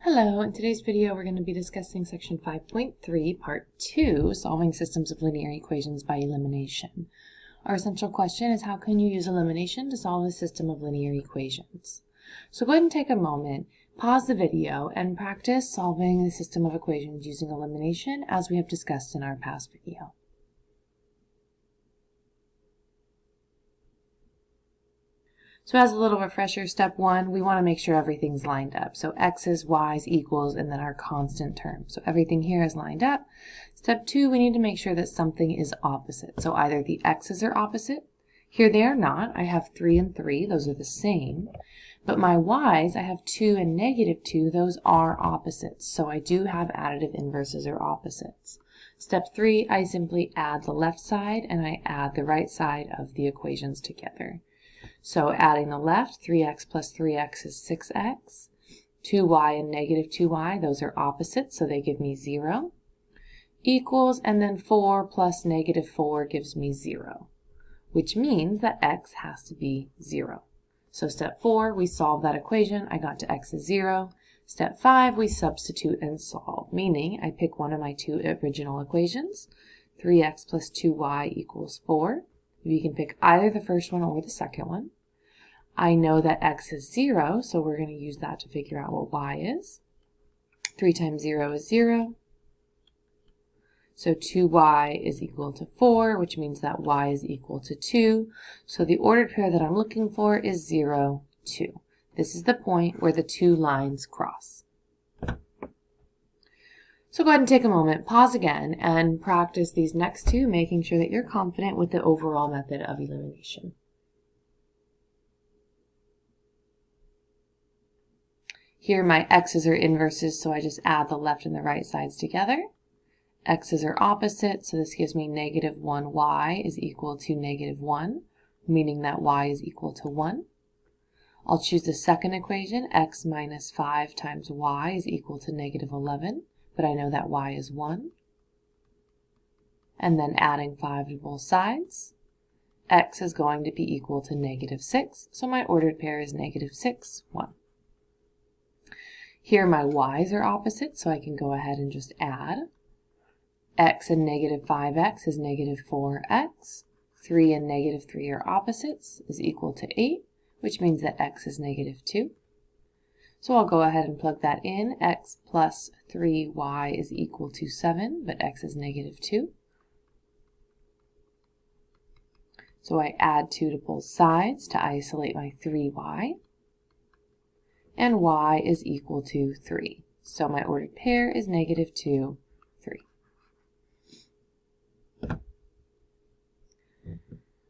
Hello, in today's video we're going to be discussing section 5.3, part 2, solving systems of linear equations by elimination. Our essential question is how can you use elimination to solve a system of linear equations? So go ahead and take a moment, pause the video, and practice solving the system of equations using elimination as we have discussed in our past video. So as a little refresher, step 1, we want to make sure everything's lined up. So x's, y's, equals, and then our constant term. So everything here is lined up. Step 2, we need to make sure that something is opposite. So either the x's are opposite. Here they are not. I have 3 and 3. Those are the same. But my y's, I have 2 and negative 2. Those are opposites. So I do have additive inverses or opposites. Step 3, I simply add the left side and I add the right side of the equations together. So adding the left, 3x plus 3x is 6x. 2y and negative 2y, those are opposites, so they give me 0. Equals, and then 4 plus negative 4 gives me 0, which means that x has to be 0. So step 4, we solve that equation. I got to x is 0. Step 5, we substitute and solve, meaning I pick one of my two original equations. 3x plus 2y equals 4. You can pick either the first one or the second one. I know that x is 0, so we're going to use that to figure out what y is. 3 times 0 is 0. So 2y is equal to 4, which means that y is equal to 2. So the ordered pair that I'm looking for is 0, 2. This is the point where the two lines cross. So go ahead and take a moment, pause again, and practice these next two, making sure that you're confident with the overall method of elimination. Here my x's are inverses, so I just add the left and the right sides together. X's are opposite, so this gives me negative 1y is equal to negative 1, meaning that y is equal to 1. I'll choose the second equation, x minus 5 times y is equal to negative 11. But I know that y is 1. And then adding 5 to both sides, x is going to be equal to negative 6, so my ordered pair is negative 6, 1. Here my y's are opposite, so I can go ahead and just add. X and negative 5x is negative 4x. 3 and negative 3 are opposites, is equal to 8, which means that x is negative 2. So I'll go ahead and plug that in. X plus 3y is equal to 7, but x is negative 2. So I add 2 to both sides to isolate my 3y. And y is equal to 3. So my ordered pair is negative 2, 3.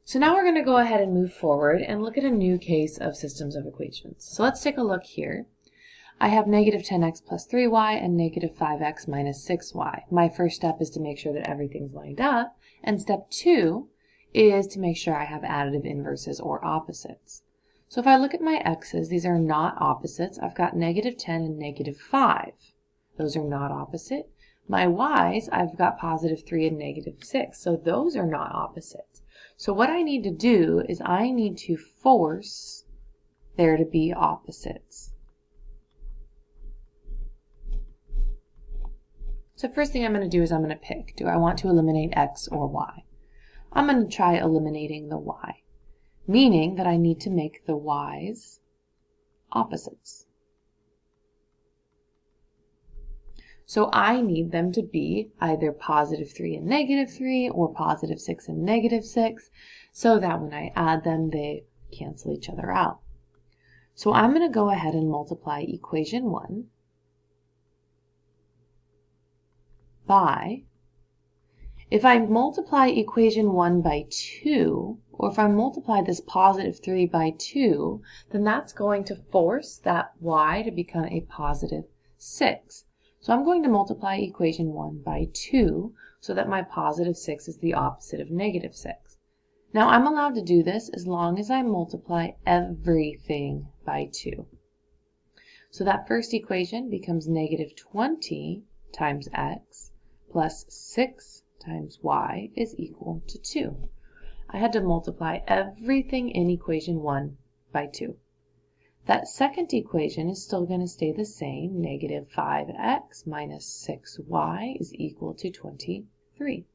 So now we're going to go ahead and move forward and look at a new case of systems of equations. So let's take a look here. I have negative 10x plus 3y and negative 5x minus 6y. My first step is to make sure that everything's lined up, and step 2 is to make sure I have additive inverses or opposites. So if I look at my x's, these are not opposites. I've got negative 10 and negative 5. Those are not opposite. My y's, I've got positive 3 and negative 6, so those are not opposites. So what I need to do is I need to force there to be opposites. So first thing I'm going to do is I'm going to pick, do I want to eliminate x or y? I'm going to try eliminating the y, meaning that I need to make the y's opposites. So I need them to be either positive 3 and negative 3 or positive 6 and negative 6, so that when I add them, they cancel each other out. So I'm going to go ahead and multiply equation 1 by, if I multiply equation 1 by 2, or if I multiply this positive 3 by 2, then that's going to force that y to become a positive 6. So I'm going to multiply equation 1 by 2 so that my positive 6 is the opposite of negative 6. Now I'm allowed to do this as long as I multiply everything by 2. So that first equation becomes negative 20 times x plus 6 times y is equal to 2. I had to multiply everything in equation 1 by 2. that second equation is still going to stay the same. Negative 5x minus 6y is equal to 23.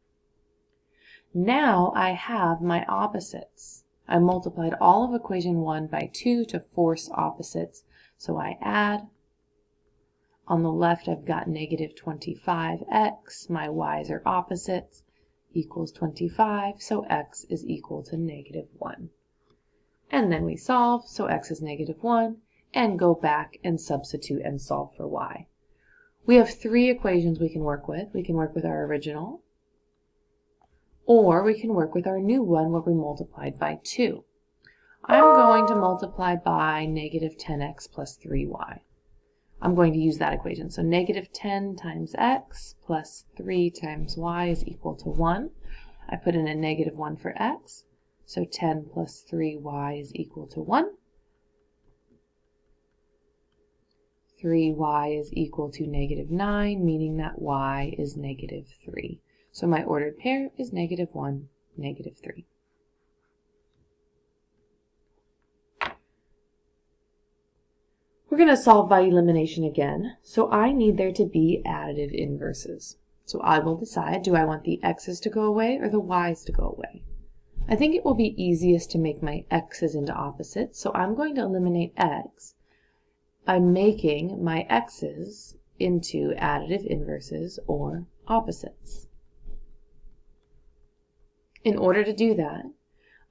Now I have my opposites. I multiplied all of equation 1 by 2 to force opposites. So I add. On the left, I've got negative 25x. My y's are opposites, equals 25. So x is equal to negative 1. And then we solve, so x is negative 1, and go back and substitute and solve for y. We have 3 equations we can work with. We can work with our original, or we can work with our new one where we multiplied by 2. I'm going to multiply by negative 10x plus 3y. I'm going to use that equation. So negative 10 times x plus 3 times y is equal to 1. I put in a negative 1 for x. So 10 plus 3y is equal to 1. 3y is equal to negative 9, meaning that y is negative 3. So my ordered pair is negative 1, negative 3. We're going to solve by elimination again. So I need there to be additive inverses. So I will decide, do I want the x's to go away or the y's to go away? I think it will be easiest to make my x's into opposites, so I'm going to eliminate x by making my x's into additive inverses or opposites. In order to do that,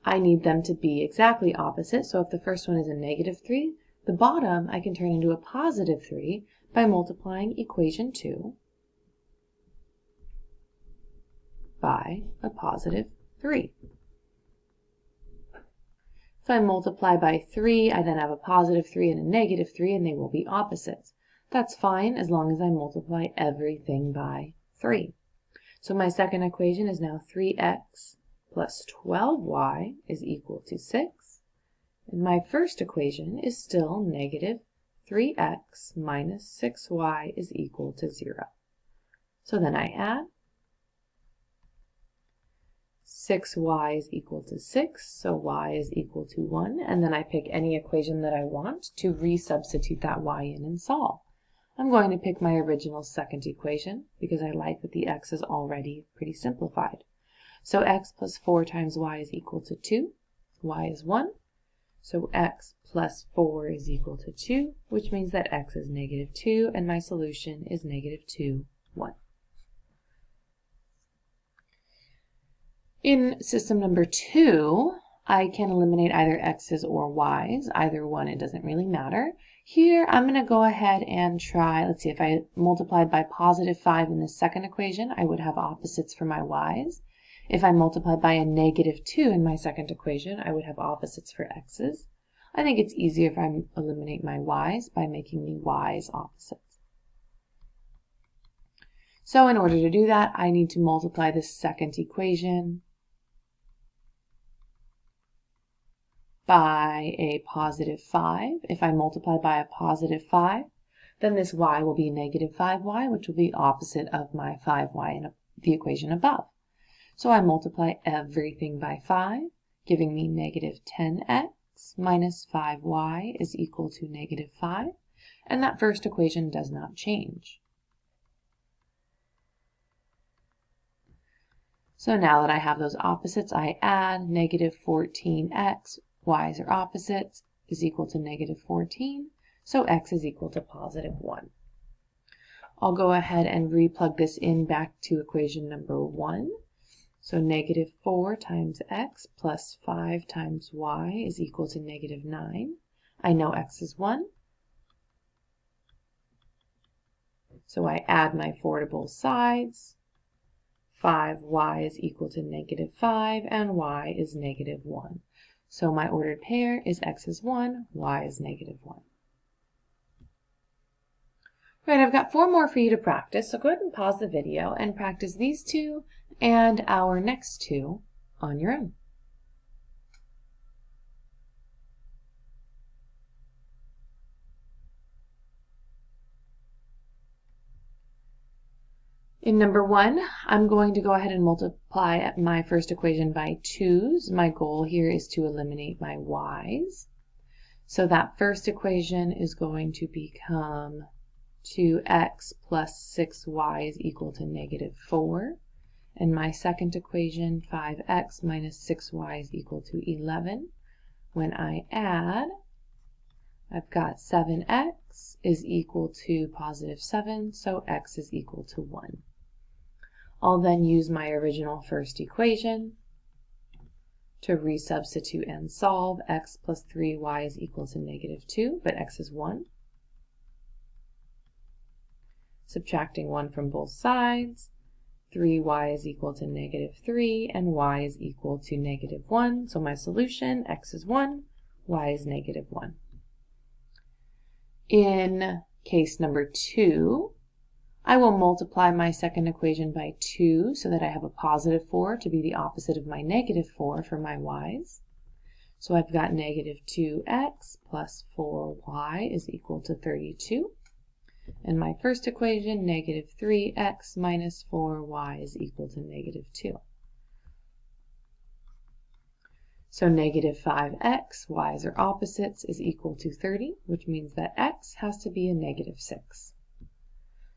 I need them to be exactly opposite, so if the first one is a negative 3, the bottom I can turn into a positive 3 by multiplying equation 2 by a positive 3. If I multiply by 3, I then have a positive 3 and a negative 3, and they will be opposites. That's fine as long as I multiply everything by 3. So my second equation is now 3x plus 12y is equal to 6. And my first equation is still negative 3x minus 6y is equal to 0. So then I add. 6y is equal to 6, so y is equal to 1, and then I pick any equation that I want to resubstitute that y in and solve. I'm going to pick my original second equation because I like that the x is already pretty simplified. So x plus 4 times y is equal to 2, y is 1, so x plus 4 is equal to 2, which means that x is negative 2, and my solution is negative 2, 1. In system number 2, I can eliminate either x's or y's, either one, it doesn't really matter. Here, I'm going to go ahead and try, let's see, if I multiplied by positive 5 in the second equation, I would have opposites for my y's. If I multiplied by a negative 2 in my second equation, I would have opposites for x's. I think it's easier if I eliminate my y's by making the y's opposites. So in order to do that, I need to multiply this second equation by a positive 5. If I multiply by a positive 5, then this y will be negative 5y, which will be opposite of my 5y in the equation above. So I multiply everything by 5, giving me negative 10x minus 5y is equal to negative 5, and that first equation does not change. So now that I have those opposites, I add negative 14x, y's are opposites, is equal to negative 14, so x is equal to positive 1. I'll go ahead and replug this in back to equation number 1. So negative 4 times x plus 5 times y is equal to negative 9. I know x is 1. So I add my 4 to both sides. 5y is equal to negative 5, and y is negative 1. So my ordered pair is x is 1, y is negative 1. Right, I've got 4 more for you to practice, so go ahead and pause the video and practice these 2 and our next 2 on your own. In number 1, I'm going to go ahead and multiply my first equation by 2's. My goal here is to eliminate my y's. So that first equation is going to become 2x plus 6y is equal to negative 4. And my second equation, 5x minus 6y is equal to 11. When I add, I've got 7x is equal to positive 7, so x is equal to 1. I'll then use my original first equation to resubstitute and solve. X plus 3y is equal to negative 2, but x is 1. Subtracting 1 from both sides, 3y is equal to negative 3, and y is equal to negative 1. So my solution, x is 1, y is negative 1. In case number 2, I will multiply my second equation by 2 so that I have a positive 4 to be the opposite of my negative 4 for my y's. So I've got negative 2x plus 4y is equal to 32. And my first equation, negative 3x minus 4y is equal to negative 2. So negative 5x, y's are opposites, is equal to 30, which means that x has to be a negative 6.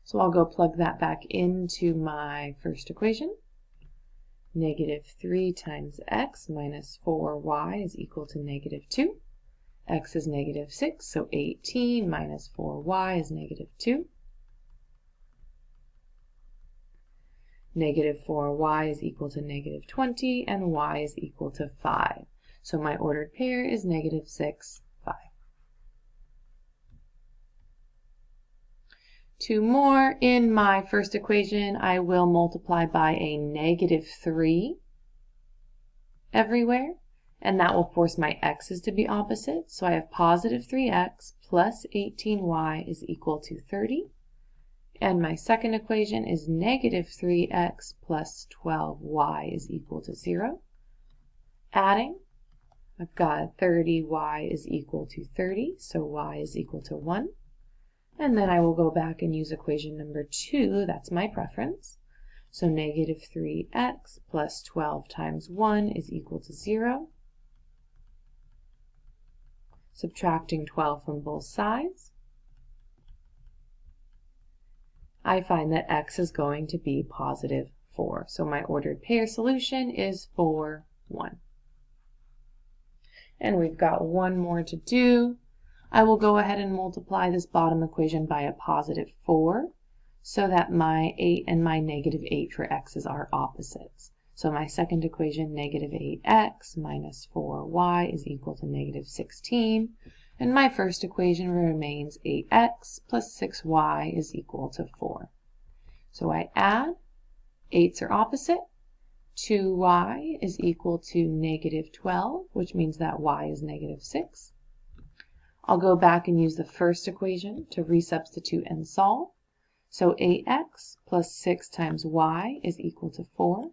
So I'll go plug that back into my first equation. Negative 3 times x minus 4y is equal to negative 2. X is negative 6, so 18 minus 4y is negative 2. Negative 4y is equal to negative 20, and y is equal to 5. So my ordered pair is negative 6, 5. 2 more. In my first equation, I will multiply by a negative 3 everywhere, and that will force my x's to be opposite. So I have positive 3x plus 18y is equal to 30. And my second equation is negative 3x plus 12y is equal to 0. Adding, I've got 30y is equal to 30, so y is equal to 1. And then I will go back and use equation number 2, that's my preference. So negative 3x plus 12 times 1 is equal to 0. Subtracting 12 from both sides, I find that x is going to be positive 4. So my ordered pair solution is 4, 1. And we've got one more to do. I will go ahead and multiply this bottom equation by a positive 4 so that my 8 and my negative 8 for x's are opposites. So my second equation, negative 8x minus 4y is equal to negative 16. And my first equation remains 8x plus 6y is equal to 4. So I add, 8's are opposite. 2y is equal to negative 12, which means that y is negative 6. I'll go back and use the first equation to resubstitute and solve. So 8x plus 6 times y is equal to 4.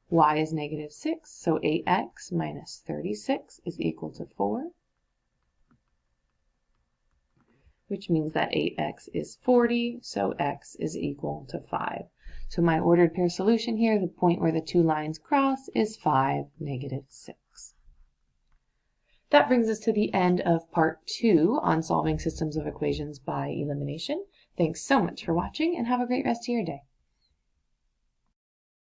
Y is negative 6, so 8x minus 36 is equal to 4. Which means that 8x is 40, so x is equal to 5. So my ordered pair solution here, the point where the two lines cross, is 5, negative 6. That brings us to the end of part 2 on solving systems of equations by elimination. Thanks so much for watching, and have a great rest of your day.